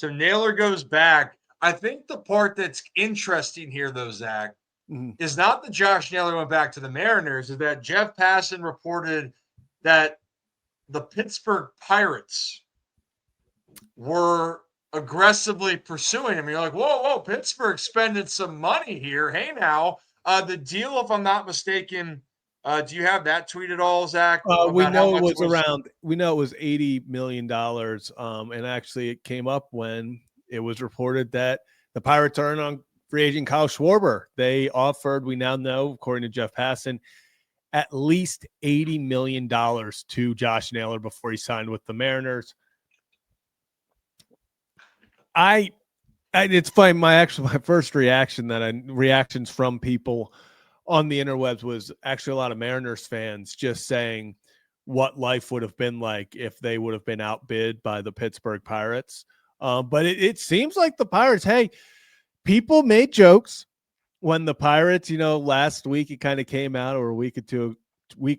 So Naylor goes back. I think the part that's interesting here, though, Zach, is not that Josh Naylor went back to the Mariners, is that Jeff Passan reported that the Pittsburgh Pirates were aggressively pursuing him. You're like, whoa, Pittsburgh spending some money here. Hey, now, the deal, if I'm not mistaken, do you have that tweet at all, Zach? We know it was around. We know it was $80 million, and actually, it came up when it was reported that the Pirates are in on free agent Kyle Schwarber. They offered, we now know, according to Jeff Passan, at least $80 million to Josh Naylor before he signed with the Mariners. It's funny. My first reactions from people on the interwebs was actually a lot of Mariners fans just saying what life would have been like if they would have been outbid by the Pittsburgh Pirates. But it seems like the Pirates, hey, people made jokes when the Pirates, last week it kind of came out, or a week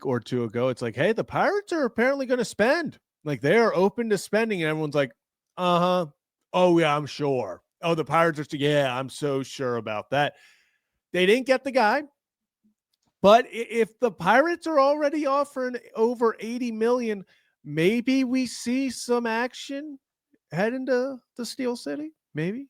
or two ago. It's like, hey, the Pirates are apparently going to spend. Like, they are open to spending, and everyone's like, uh-huh. Oh, yeah, I'm sure. Oh, the Pirates are, yeah, I'm so sure about that. They didn't get the guy. But if the Pirates are already offering over $80 million, maybe we see some action head into the Steel City. Maybe.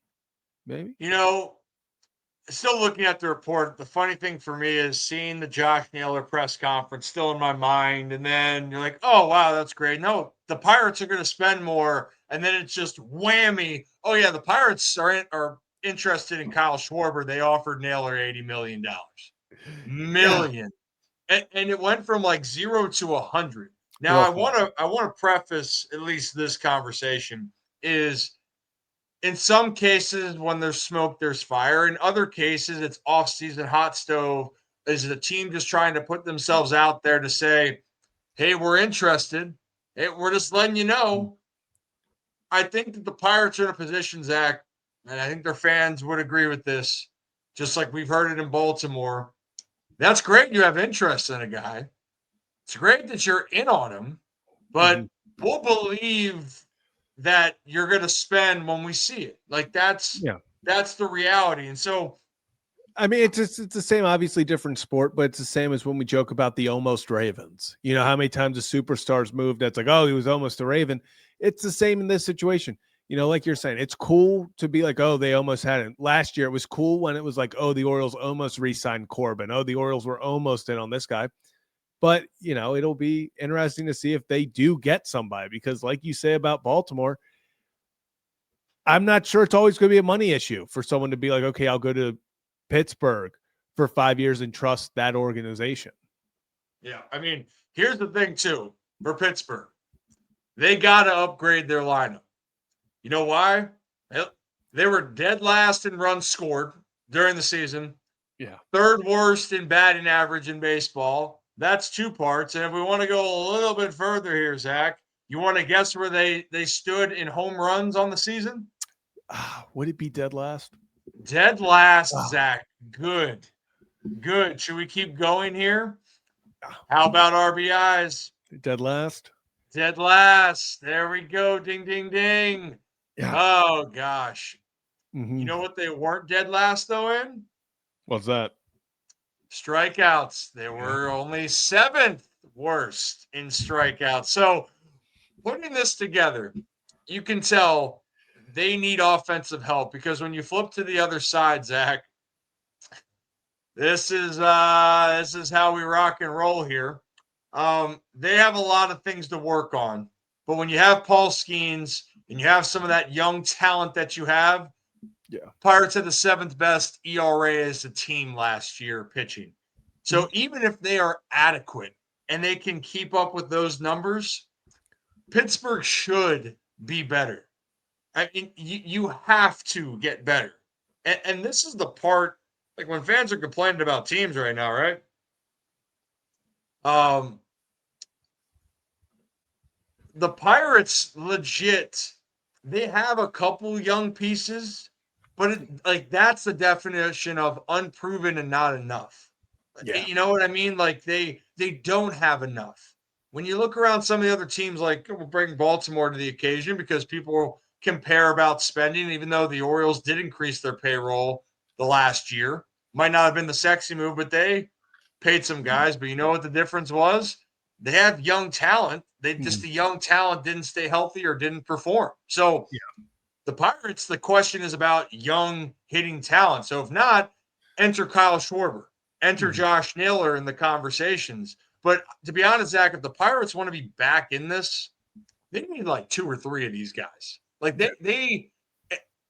Still looking at the report, the funny thing for me is seeing the Josh Naylor press conference still in my mind. And then you're like, oh, wow, that's great. No, the Pirates are going to spend more. And then it's just whammy. Oh, yeah, the Pirates are interested in Kyle Schwarber. They offered Naylor $80 million. And it went from like 0 to 100. Now, I want to preface at least this conversation is, in some cases, when there's smoke, there's fire. In other cases, it's off-season hot stove. Is the team just trying to put themselves out there to say, hey, we're interested. Hey, we're just letting you know. I think that the Pirates are in a position, Zach, and I think their fans would agree with this, just like we've heard it in Baltimore. That's great you have interest in a guy. It's great that you're in on him, but we'll believe that you're going to spend when we see it. Like, that's the reality. And so, I mean, it's the same, obviously different sport, but it's the same as when we joke about the almost Ravens. You know how many times a superstar's moved that's like, oh, he was almost a Raven. It's the same in this situation. Like you're saying, it's cool to be like, oh, they almost had it. Last year, it was cool when it was like, oh, the Orioles almost re-signed Corbin. Oh, the Orioles were almost in on this guy. But, it'll be interesting to see if they do get somebody, because like you say about Baltimore, I'm not sure it's always going to be a money issue for someone to be like, okay, I'll go to Pittsburgh for 5 years and trust that organization. Yeah. I mean, here's the thing too, for Pittsburgh, they got to upgrade their lineup. You know why? They were dead last in runs scored during the season. Yeah. Third worst in batting average in baseball. That's two parts. And if we want to go a little bit further here, Zach, you want to guess where they stood in home runs on the season? Would it be dead last? Dead last, Zach. Good. Should we keep going here? How about RBIs? Dead last. Dead last. There we go. Ding, ding, ding. Yeah. Oh, gosh. Mm-hmm. You know what they weren't dead last, though, in? What's that? Strikeouts. They were only 7th worst in strikeouts. So, putting this together, you can tell they need offensive help, because when you flip to the other side, Zach, this is how we rock and roll here. They have a lot of things to work on, but when you have Paul Skenes and you have some of that young talent that you have, Pirates had the 7th best ERA as a team last year pitching. So even if they are adequate and they can keep up with those numbers, Pittsburgh should be better. I mean, you have to get better. And this is the part, like when fans are complaining about teams right now, right? The Pirates legit, they have a couple young pieces, but that's the definition of unproven and not enough. Yeah. You know what I mean? Like they don't have enough. When you look around some of the other teams, like we'll bring Baltimore to the occasion because people compare about spending, even though the Orioles did increase their payroll the last year. Might not have been the sexy move, but they paid some guys. But you know what the difference was? They have young talent. The young talent didn't stay healthy or didn't perform. So the Pirates, the question is about young hitting talent. So if not, enter Kyle Schwarber, enter Josh Naylor in the conversations. But to be honest, Zach, if the Pirates want to be back in this, they need like 2 or 3 of these guys. Like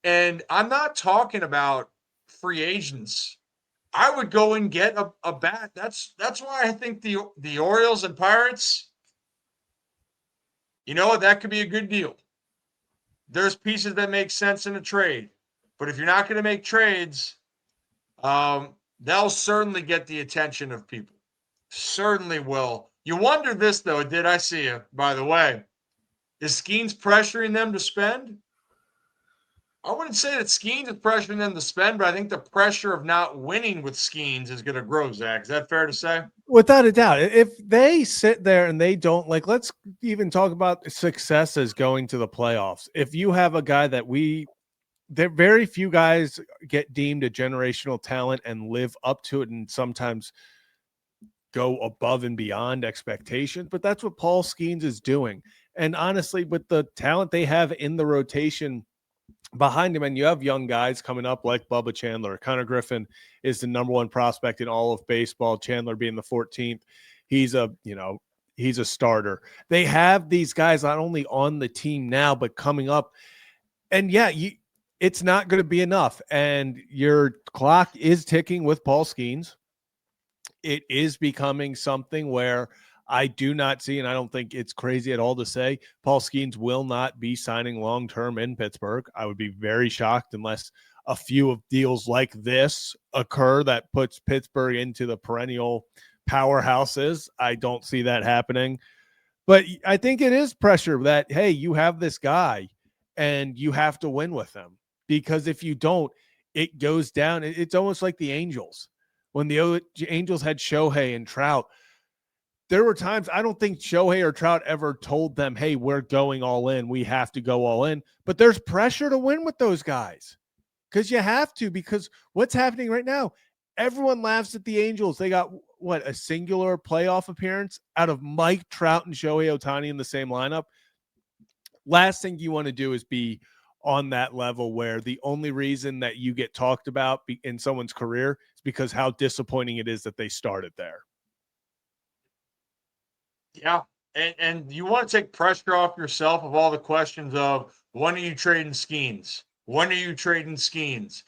and I'm not talking about free agents. I would go and get a bat. That's why I think the Orioles and Pirates, you know what, that could be a good deal. There's pieces that make sense in a trade. But if you're not going to make trades, they'll certainly get the attention of people. Certainly will. You wonder this, though. Did I see you, by the way? Is Skenes pressuring them to spend? I wouldn't say that Skenes is pressuring them to spend, but I think the pressure of not winning with Skenes is going to grow, Zach. Is that fair to say? Without a doubt. If they sit there and they don't, like, let's even talk about success as going to the playoffs. If you have a guy that there very few guys get deemed a generational talent and live up to it, and sometimes go above and beyond expectations, but that's what Paul Skenes is doing. And honestly, with the talent they have in the rotation behind him, and you have young guys coming up like Bubba Chandler. Connor Griffin is the number 1 prospect in all of baseball. Chandler being the 14th. He's a starter. They have these guys not only on the team now, but coming up. And it's not going to be enough. And your clock is ticking with Paul Skenes. It is becoming something where I do not see, and I don't think it's crazy at all to say, Paul Skenes will not be signing long-term in Pittsburgh. I would be very shocked unless a few of deals like this occur that puts Pittsburgh into the perennial powerhouses. I don't see that happening. But I think it is pressure that, hey, you have this guy and you have to win with him. Because if you don't, it goes down. It's almost like the Angels. When the Angels had Shohei and Trout, there were times I don't think Shohei or Trout ever told them, hey, we're going all in. We have to go all in. But there's pressure to win with those guys because you have to, because what's happening right now, everyone laughs at the Angels. They got, a singular playoff appearance out of Mike Trout and Shohei Ohtani in the same lineup. Last thing you want to do is be on that level where the only reason that you get talked about in someone's career is because how disappointing it is that they started there. Yeah. And you want to take pressure off yourself of all the questions of when are you trading Skenes? When are you trading Skenes?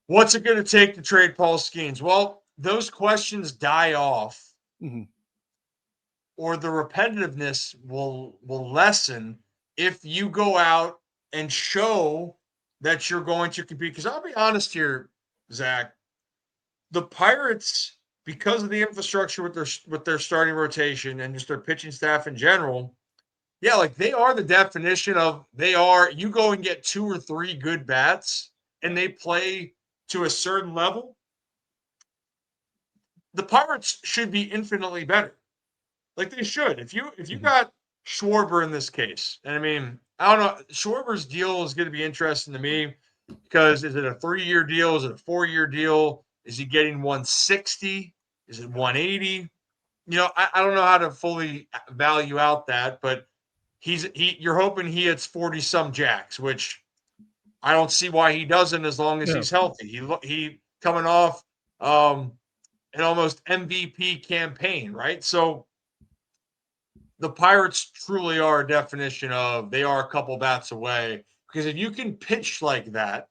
What's it going to take to trade Paul Skenes? Well, those questions die off, or the repetitiveness will lessen if you go out and show that you're going to compete. Because I'll be honest here, Zach, the Pirates, because of the infrastructure with their starting rotation and just their pitching staff in general, like they are the definition of you go and get 2 or 3 good bats and they play to a certain level. The Pirates should be infinitely better. Like they should. If you got Schwarber in this case, and I mean, I don't know, Schwarber's deal is going to be interesting to me because is it a 3-year deal? Is it a 4-year deal? Is he getting 160? Is it 180? I don't know how to fully value out that, but you're hoping he hits 40 some jacks, which I don't see why he doesn't as long as he's healthy. He coming off an almost MVP campaign, right? So the Pirates truly are a definition of they are a couple bats away, because if you can pitch like that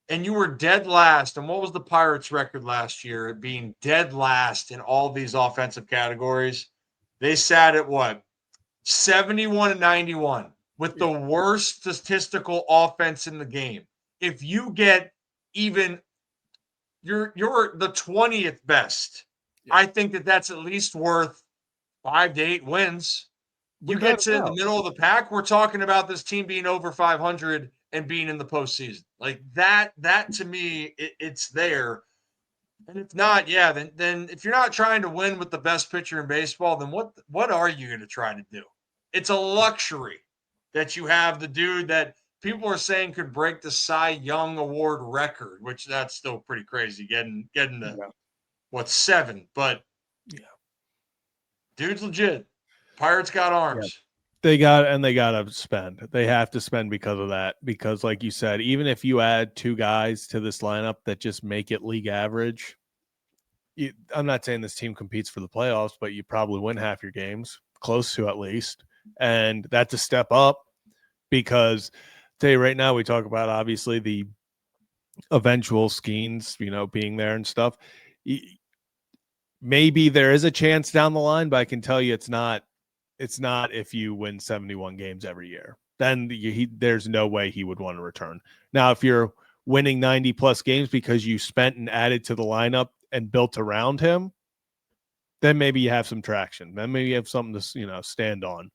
and you were dead last, and what was the Pirates record last year at being dead last in all these offensive categories? They sat at what? 71 and 91 with the worst statistical offense in the game. If you get even you're the 20th best, I think that's at least worth 5 to 8 wins. You get to the middle of the pack, we're talking about this team being over 500 and being in the postseason. Like that to me, it's there. And if not, then if you're not trying to win with the best pitcher in baseball, then what are you going to try to do? It's a luxury that you have the dude that people are saying could break the Cy Young Award record, which that's still pretty crazy getting the 7, but dude's legit. Pirates got arms. They got to spend. They have to spend because of that. Because, like you said, even if you add 2 guys to this lineup that just make it league average, I'm not saying this team competes for the playoffs, but you probably win half your games, close to at least. And that's a step up because, tell you right now, we talk about obviously the eventual Skenes, being there and stuff. Maybe there is a chance down the line, but I can tell you it's not if you win 71 games every year. Then there's no way he would want to return. Now, if you're winning 90 plus games because you spent and added to the lineup and built around him, then maybe you have some traction. Then maybe you have something to stand on.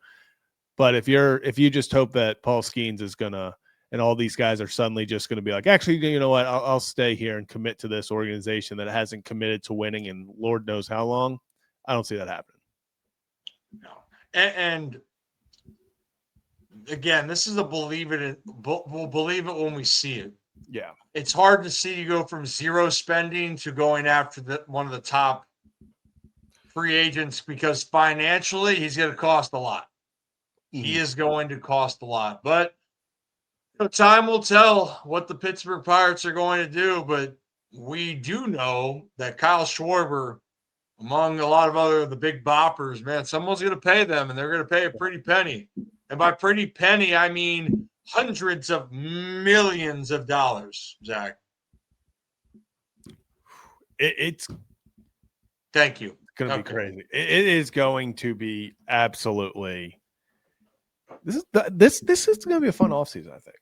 But if you just hope that Paul Skenes is gonna and all these guys are suddenly just going to be like, actually, you know what? I'll stay here and commit to this organization that hasn't committed to winning in Lord knows how long. I don't see that happening. No. And again, this is a believe it. We'll believe it when we see it. Yeah. It's hard to see you go from zero spending to going after one of the top free agents because financially he's going to cost a lot. He is going to cost a lot. But time will tell what the Pittsburgh Pirates are going to do. But we do know that Kyle Schwarber, among a lot of the big boppers, man, someone's going to pay them, and they're going to pay a pretty penny. And by pretty penny, I mean hundreds of millions of dollars, Zach. It's thank you. Going to be crazy. It is going to be absolutely. This is going to be a fun offseason, I think.